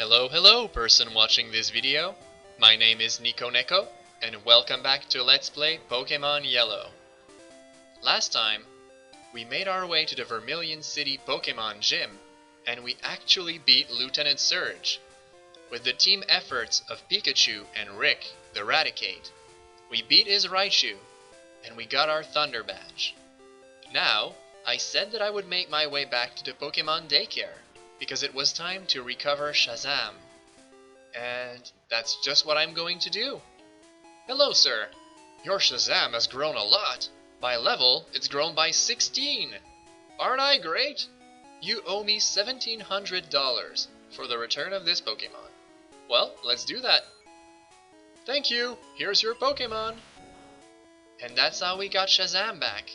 Hello person watching this video. My name is Nico Neko, and welcome back to Let's Play Pokémon Yellow. Last time, we made our way to the Vermilion City Pokémon Gym, and we actually beat Lieutenant Surge. With the team efforts of Pikachu and Rick, the Raticate, we beat his Raichu, and we got our Thunder Badge. Now, I said that I would make my way back to the Pokémon Daycare, because it was time to recover Shazam. And that's just what I'm going to do. Hello, sir. Your Shazam has grown a lot. By level, it's grown by 16. Aren't I great? You owe me $1,700 for the return of this Pokemon. Well, let's do that. Thank you. Here's your Pokemon. And that's how we got Shazam back.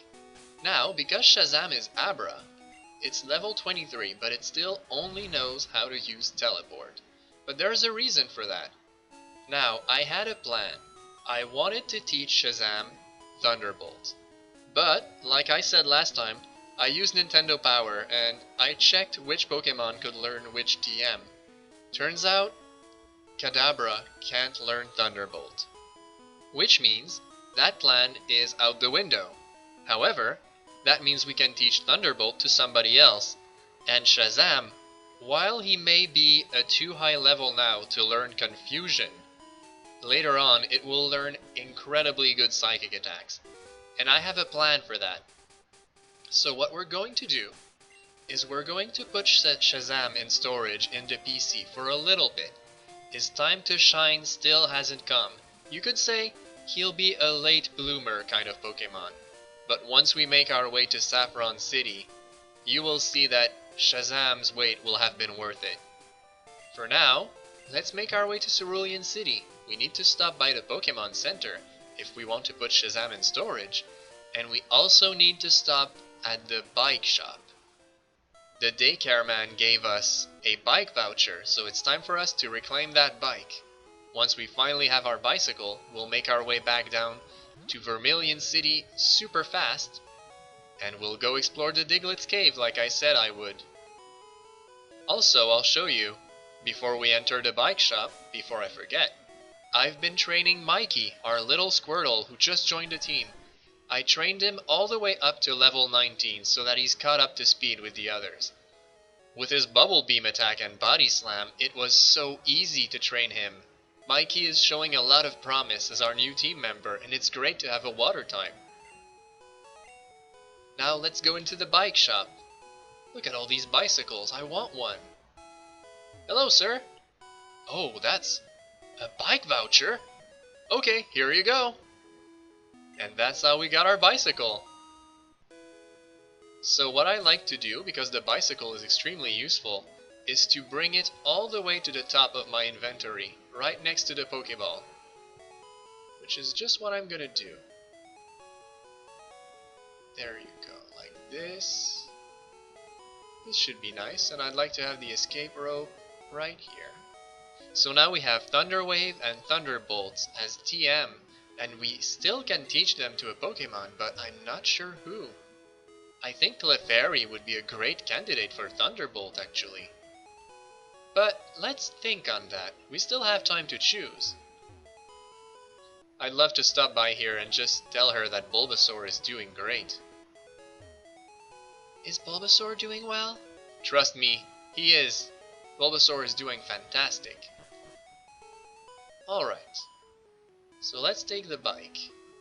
Now, because Shazam is Abra, it's level 23, but it still only knows how to use Teleport. But there's a reason for that. Now, I had a plan. I wanted to teach Shazam Thunderbolt. But, like I said last time, I used Nintendo Power and I checked which Pokemon could learn which TM. Turns out, Kadabra can't learn Thunderbolt. Which means that plan is out the window. However, that means we can teach Thunderbolt to somebody else. And Shazam, while he may be a too high level now to learn Confusion, later on it will learn incredibly good psychic attacks. And I have a plan for that. So what we're going to do is we're going to put Shazam in storage in the PC for a little bit. His time to shine still hasn't come. You could say he'll be a late bloomer kind of Pokemon. But once we make our way to Saffron City, you will see that Shazam's wait will have been worth it. For now, let's make our way to Cerulean City. We need to stop by the Pokemon Center if we want to put Shazam in storage, and we also need to stop at the bike shop. The daycare man gave us a bike voucher, so it's time for us to reclaim that bike. Once we finally have our bicycle, we'll make our way back down to Vermilion City super fast, and we'll go explore the Diglett's Cave like I said I would. Also, I'll show you, before we enter the bike shop, before I forget, I've been training Mikey, our little Squirtle who just joined the team. I trained him all the way up to level 19 so that he's caught up to speed with the others. With his Bubble Beam attack and Body Slam, it was so easy to train him. Mikey is showing a lot of promise as our new team member, and it's great to have a water type. Now let's go into the bike shop. Look at all these bicycles, I want one. Hello, sir. Oh, that's a bike voucher? Okay, here you go. And that's how we got our bicycle. So what I like to do, because the bicycle is extremely useful, is to bring it all the way to the top of my inventory, right next to the Pokeball. Which is just what I'm gonna do. There you go, like this. This should be nice, and I'd like to have the escape rope right here. So now we have Thunder Wave and Thunderbolts as TM, and we still can teach them to a Pokemon, but I'm not sure who. I think Clefairy would be a great candidate for Thunderbolt actually. But let's think on that. We still have time to choose. I'd love to stop by here and just tell her that Bulbasaur is doing great. Is Bulbasaur doing well? Trust me, he is. Bulbasaur is doing fantastic. Alright. So let's take the bike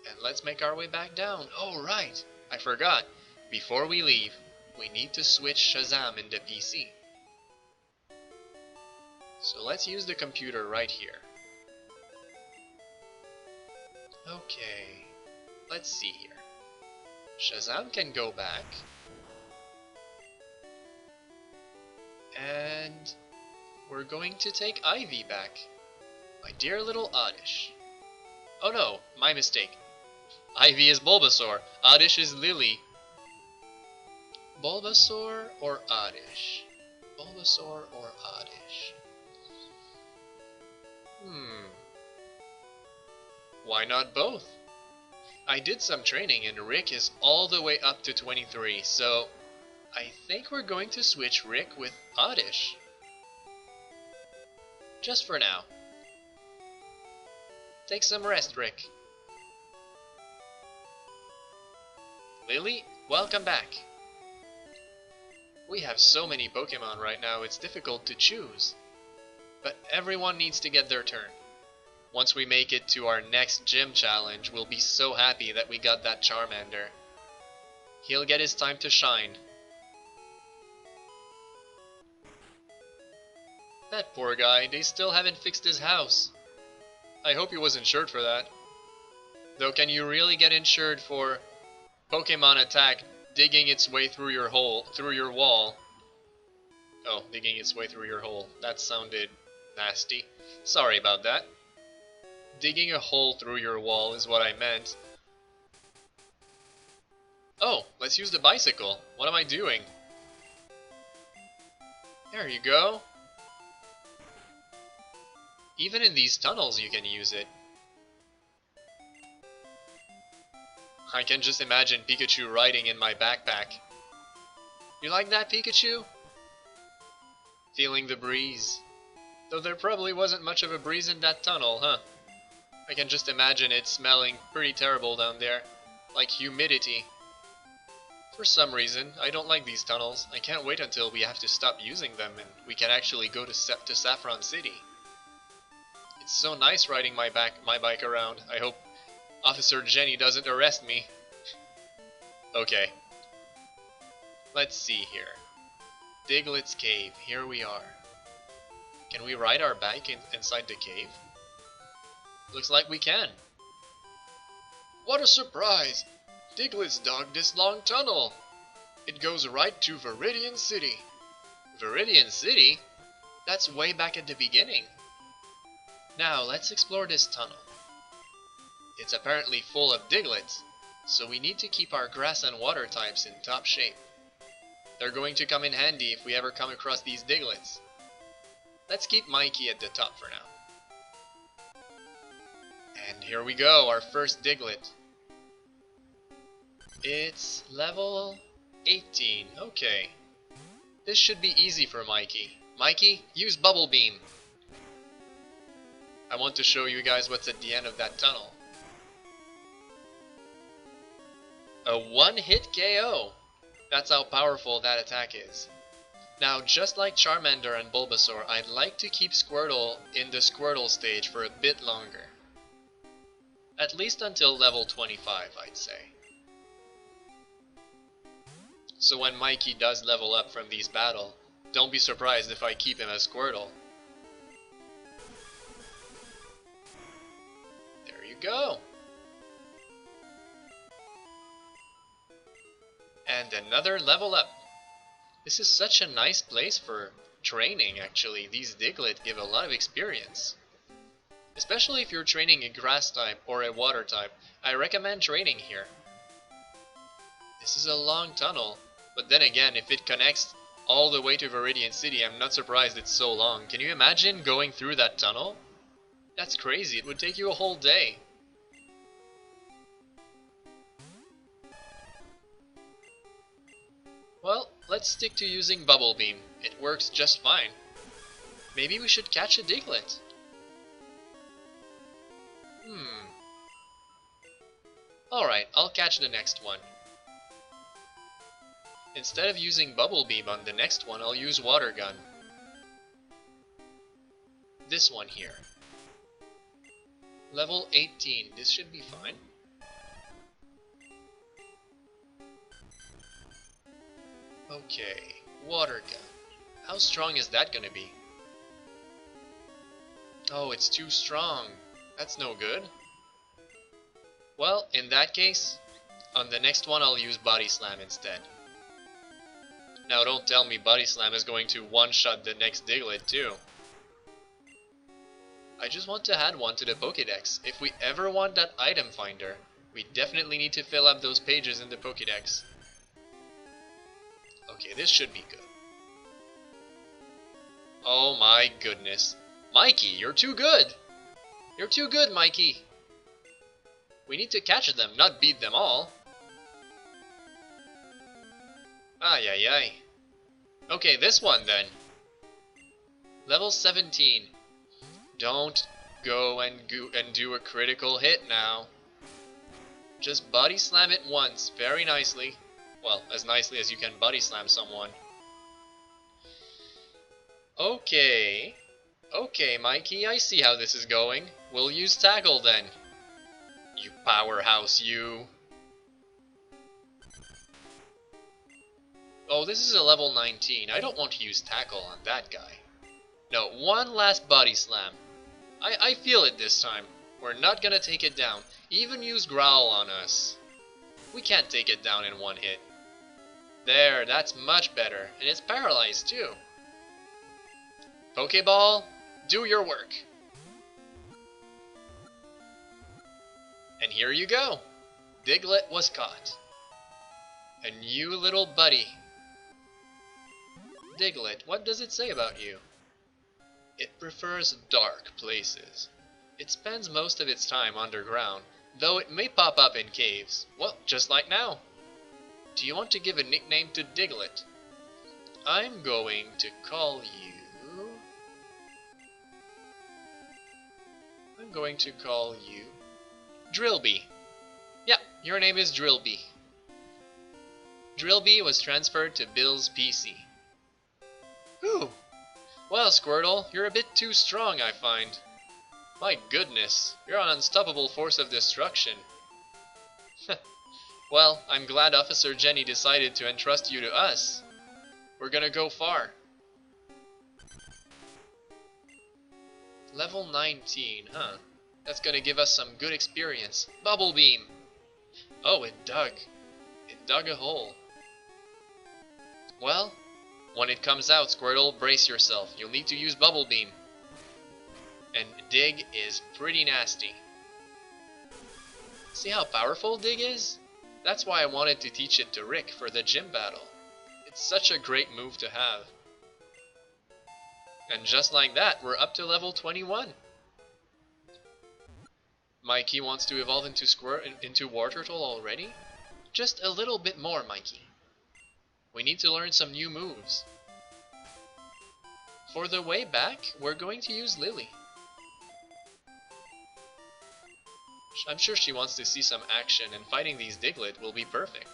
and let's make our way back down. Oh right, I forgot. Before we leave, we need to switch Shazam in the PC. So let's use the computer right here. Okay, let's see here. Shazam can go back. And we're going to take Ivy back. My dear little Oddish. Oh no, my mistake. Ivy is Bulbasaur, Oddish is Lily. Bulbasaur or Oddish? Bulbasaur or Oddish? Why not both? I did some training and Rick is all the way up to 23, so I think we're going to switch Rick with Oddish. Just for now. Take some rest, Rick. Lily, welcome back. We have so many Pokemon right now, it's difficult to choose. But everyone needs to get their turn. Once we make it to our next gym challenge, we'll be so happy that we got that Charmander. He'll get his time to shine. That poor guy, they still haven't fixed his house. I hope he was insured for that. Though can you really get insured for Pokemon attack digging its way through your wall? Oh, digging its way through your hole. That sounded nasty. Sorry about that. Digging a hole through your wall is what I meant. Oh, let's use the bicycle. What am I doing? There you go. Even in these tunnels you can use it. I can just imagine Pikachu riding in my backpack. You like that, Pikachu? Feeling the breeze. Though there probably wasn't much of a breeze in that tunnel, huh? I can just imagine it smelling pretty terrible down there. Like humidity. For some reason, I don't like these tunnels. I can't wait until we have to stop using them and we can actually go to Saffron City. It's so nice riding my bike around. I hope Officer Jenny doesn't arrest me. Okay. Let's see here. Diglett's Cave. Here we are. Can we ride our bike inside the cave? Looks like we can. What a surprise! Diglett's dug this long tunnel. It goes right to Viridian City. Viridian City? That's way back at the beginning. Now let's explore this tunnel. It's apparently full of Diglets, so we need to keep our grass and water types in top shape. They're going to come in handy if we ever come across these Diglets. Let's keep Mikey at the top for now. And here we go, our first Diglett. It's level 18, okay. This should be easy for Mikey. Mikey, use Bubble Beam. I want to show you guys what's at the end of that tunnel. A one-hit KO! That's how powerful that attack is. Now, just like Charmander and Bulbasaur, I'd like to keep Squirtle in the Squirtle stage for a bit longer. At least until level 25, I'd say. So when Mikey does level up from these battles, don't be surprised if I keep him as Squirtle. There you go! And another level up. This is such a nice place for training, actually. These Diglett give a lot of experience. Especially if you're training a grass type or a water type, I recommend training here. This is a long tunnel, but then again, if it connects all the way to Viridian City, I'm not surprised it's so long. Can you imagine going through that tunnel? That's crazy, it would take you a whole day. Well, let's stick to using Bubble Beam. It works just fine. Maybe we should catch a Diglett. Alright, I'll catch the next one. Instead of using Bubble Beam on the next one, I'll use Water Gun. This one here. Level 18, this should be fine. Okay, Water Gun. How strong is that gonna be? Oh, it's too strong. That's no good. Well, in that case, on the next one I'll use Body Slam instead. Now don't tell me Body Slam is going to one-shot the next Diglett too. I just want to add one to the Pokédex. If we ever want that item finder, we definitely need to fill up those pages in the Pokédex. Okay, this should be good. Oh my goodness. Mikey, you're too good! You're too good, Mikey! We need to catch them, not beat them all. Ay ay ay. Okay, this one then. Level 17. Don't go and do a critical hit now. Just body slam it once, very nicely. Well, as nicely as you can body slam someone. Okay. Okay, Mikey, I see how this is going. We'll use tackle then. You powerhouse, you. Oh, this is a level 19. I don't want to use tackle on that guy. No, one last body slam. I feel it this time. We're not gonna take it down. Even use growl on us. We can't take it down in one hit. There, that's much better. And it's paralyzed too. Pokeball, do your work. And here you go. Diglett was caught. A new little buddy. Diglett, what does it say about you? It prefers dark places. It spends most of its time underground, though it may pop up in caves. Well, just like now. Do you want to give a nickname to Diglett? I'm going to call you... Drillbee. Yeah, your name is Drillbee. Drillbee was transferred to Bill's PC. Ooh. Well, Squirtle, you're a bit too strong, I find. My goodness, you're an unstoppable force of destruction. Well, I'm glad Officer Jenny decided to entrust you to us. We're gonna go far. Level 19, huh? That's gonna give us some good experience. Bubble Beam! Oh, it dug. It dug a hole. Well, when it comes out, Squirtle, brace yourself. You'll need to use Bubble Beam. And Dig is pretty nasty. See how powerful Dig is? That's why I wanted to teach it to Rick for the gym battle. It's such a great move to have. And just like that, we're up to level 21. Mikey wants to evolve into War Turtle already? Just a little bit more, Mikey. We need to learn some new moves. For the way back, we're going to use Lily. I'm sure she wants to see some action, and fighting these Diglett will be perfect.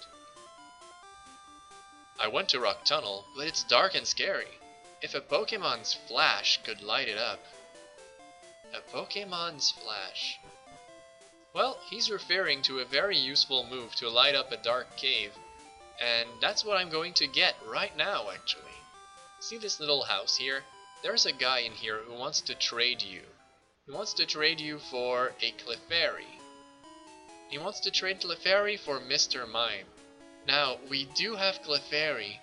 I went to Rock Tunnel, but it's dark and scary. If a Pokemon's flash could light it up. A Pokemon's flash. Well, he's referring to a very useful move to light up a dark cave, and that's what I'm going to get right now, actually. See this little house here? There's a guy in here who wants to trade you. He wants to trade you for a Clefairy. He wants to trade Clefairy for Mr. Mime. Now, we do have Clefairy,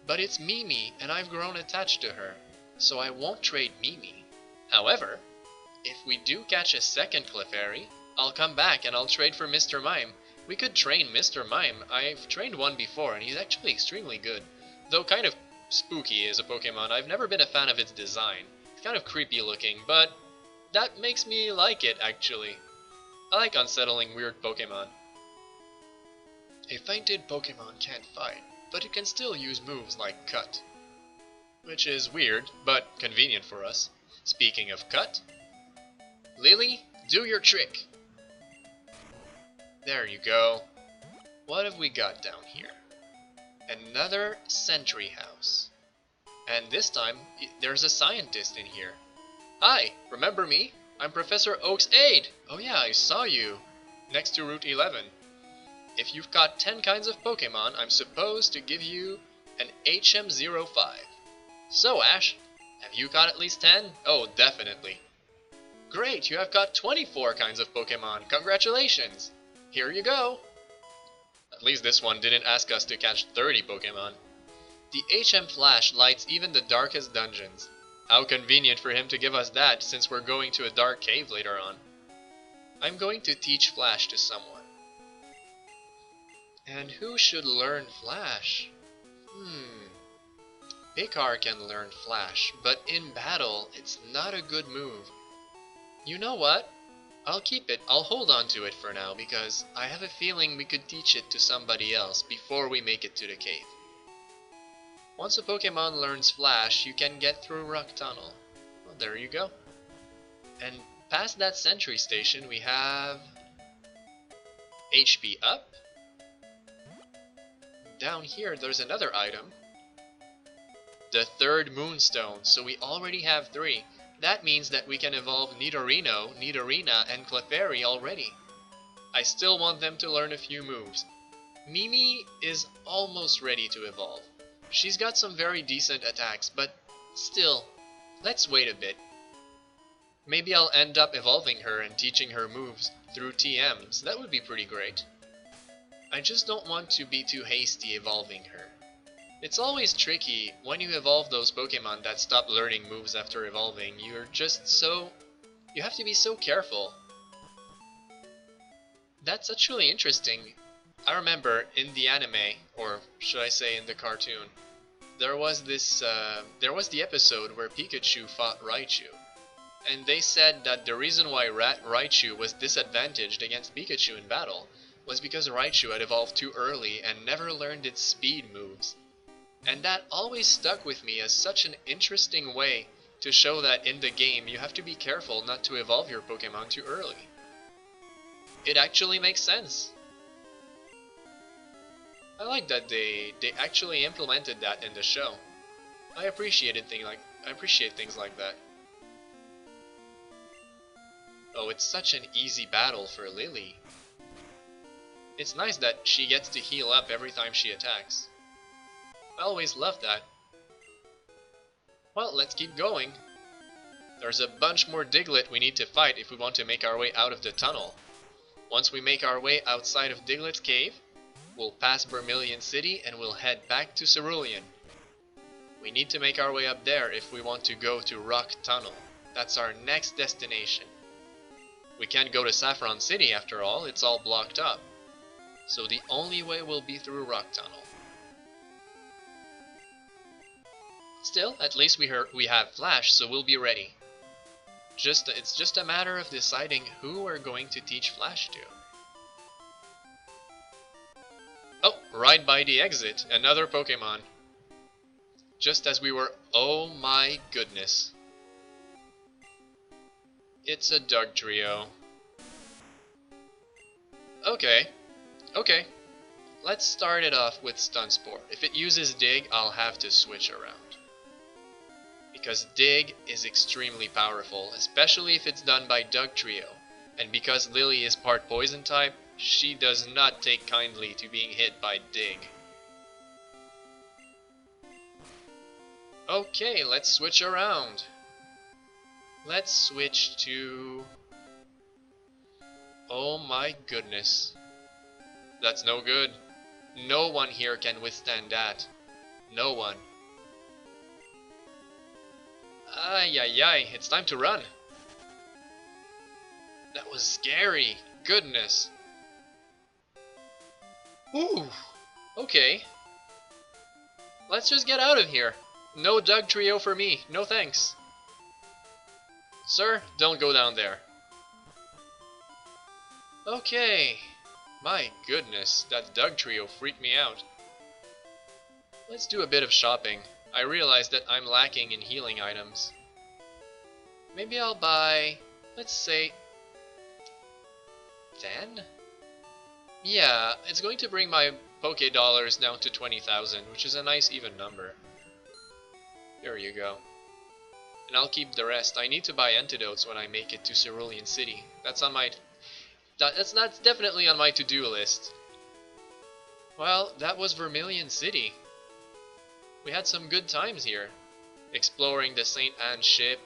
but it's Mimi, and I've grown attached to her, so I won't trade Mimi. However, if we do catch a second Clefairy, I'll come back and I'll trade for Mr. Mime. We could train Mr. Mime. I've trained one before, and he's actually extremely good. Though kind of spooky as a Pokemon, I've never been a fan of its design. It's kind of creepy looking, but that makes me like it, actually. I like unsettling weird Pokemon. A fainted Pokemon can't fight, but it can still use moves like Cut. Which is weird, but convenient for us. Speaking of Cut, Lily, do your trick! There you go. What have we got down here? Another sentry house. And this time, there's a scientist in here. Hi, remember me? I'm Professor Oak's aide! Oh yeah, I saw you. Next to Route 11. If you've caught 10 kinds of Pokemon, I'm supposed to give you an HM05. So Ash, have you caught at least 10? Oh, definitely. Great, you have caught 24 kinds of Pokemon. Congratulations! Here you go! At least this one didn't ask us to catch 30 Pokemon. The HM Flash lights even the darkest dungeons. How convenient for him to give us that, since we're going to a dark cave later on. I'm going to teach Flash to someone. And who should learn Flash? Picard can learn Flash, but in battle, it's not a good move. You know what? I'll keep it. I'll hold on to it for now, because I have a feeling we could teach it to somebody else before we make it to the cave. Once a Pokemon learns Flash, you can get through Rock Tunnel. Well, there you go. And past that sentry station we have HP up. Down here there's another item. The third Moonstone, so we already have 3. That means that we can evolve Nidorino, Nidorina, and Clefairy already. I still want them to learn a few moves. Mimi is almost ready to evolve. She's got some very decent attacks, but still, let's wait a bit. Maybe I'll end up evolving her and teaching her moves through TMs. That would be pretty great. I just don't want to be too hasty evolving her. It's always tricky when you evolve those Pokemon that stop learning moves after evolving. You have to be so careful. That's actually interesting. I remember in the anime, or should I say in the cartoon, there was the episode where Pikachu fought Raichu. And they said that the reason why Raichu was disadvantaged against Pikachu in battle was because Raichu had evolved too early and never learned its speed moves. And that always stuck with me as such an interesting way to show that in the game you have to be careful not to evolve your Pokemon too early. It actually makes sense. I like that they actually implemented that in the show. I appreciate things like that. Oh, it's such an easy battle for Lily. It's nice that she gets to heal up every time she attacks. I always loved that. Well, let's keep going. There's a bunch more Diglett we need to fight if we want to make our way out of the tunnel. Once we make our way outside of Diglett's cave, we'll pass Vermilion City and we'll head back to Cerulean. We need to make our way up there if we want to go to Rock Tunnel. That's our next destination. We can't go to Saffron City after all, it's all blocked up. So the only way will be through Rock Tunnel. Still, at least we have Flash, so we'll be ready. It's just a matter of deciding who we're going to teach Flash to. Oh, right by the exit, another Pokemon. Just as we were... Oh my goodness. It's a Dugtrio. Okay. Let's start it off with Stun Spore. If it uses Dig, I'll have to switch around. Because Dig is extremely powerful, especially if it's done by Dugtrio. And because Lily is part Poison type, she does not take kindly to being hit by Dig. Okay, let's switch around. Let's switch to... Oh my goodness. That's no good. No one here can withstand that. No one. Ay, it's time to run. That was scary. Goodness. Ooh. Okay. Let's just get out of here. No Dugtrio for me. No thanks. Sir, don't go down there. Okay. My goodness, that Dugtrio freaked me out. Let's do a bit of shopping. I realize that I'm lacking in healing items. Maybe I'll buy, let's say, 10? Yeah, it's going to bring my Poké Dollars down to 20,000, which is a nice even number. There you go. And I'll keep the rest. I need to buy antidotes when I make it to Cerulean City. That's definitely on my to-do list. Well, that was Vermilion City. We had some good times here. Exploring the St. Anne ship,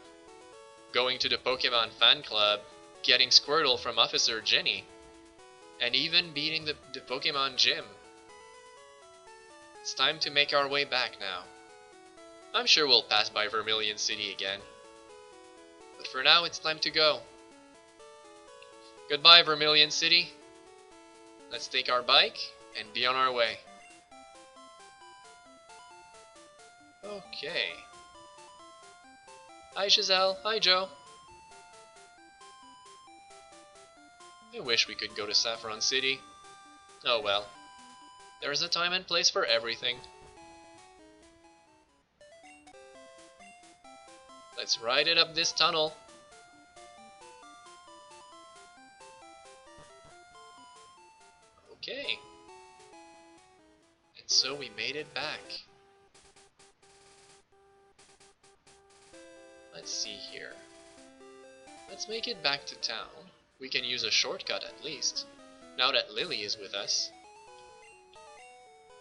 going to the Pokemon fan club, getting Squirtle from Officer Jenny, and even beating the Pokemon gym. It's time to make our way back now. I'm sure we'll pass by Vermilion City again. But for now, it's time to go. Goodbye, Vermilion City. Let's take our bike and be on our way. Okay. Hi, Giselle. Hi, Joe. I wish we could go to Saffron City. Oh well. There's a time and place for everything. Let's ride it up this tunnel. back? Let's see here. Let's make it back to town. We can use a shortcut at least, now that Lily is with us.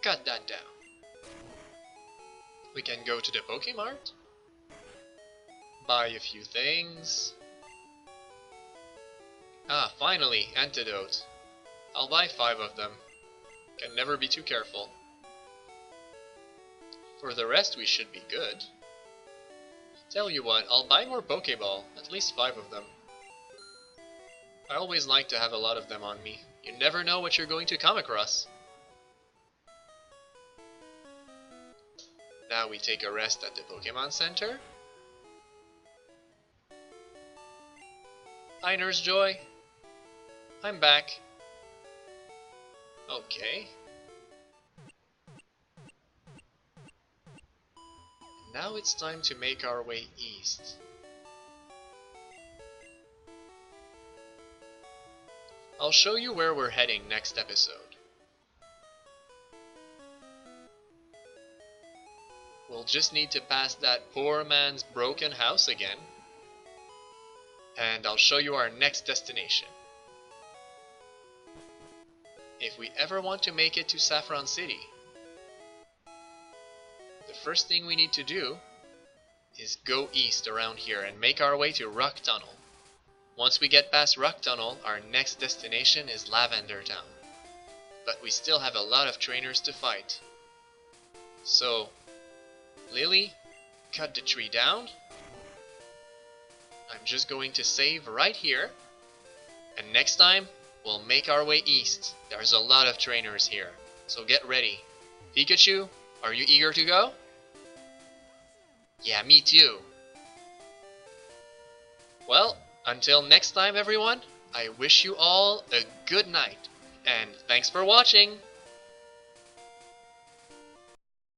Cut that down. We can go to the Pokémart, buy a few things. Ah, finally, antidote. I'll buy 5 of them. Can never be too careful. For the rest we should be good. Tell you what, I'll buy more Pokéball, at least 5 of them. I always like to have a lot of them on me. You never know what you're going to come across. Now we take a rest at the Pokémon Center. Hi Nurse Joy. I'm back. Okay. Now it's time to make our way east. I'll show you where we're heading next episode. We'll just need to pass that poor man's broken house again. And I'll show you our next destination. If we ever want to make it to Saffron City, the first thing we need to do is go east around here and make our way to Rock Tunnel. Once we get past Rock Tunnel, our next destination is Lavender Town. But we still have a lot of trainers to fight. So, Lily, cut the tree down. I'm just going to save right here. And next time, we'll make our way east. There's a lot of trainers here, so get ready. Pikachu, are you eager to go? Yeah, me too. Well, until next time everyone, I wish you all a good night, and thanks for watching!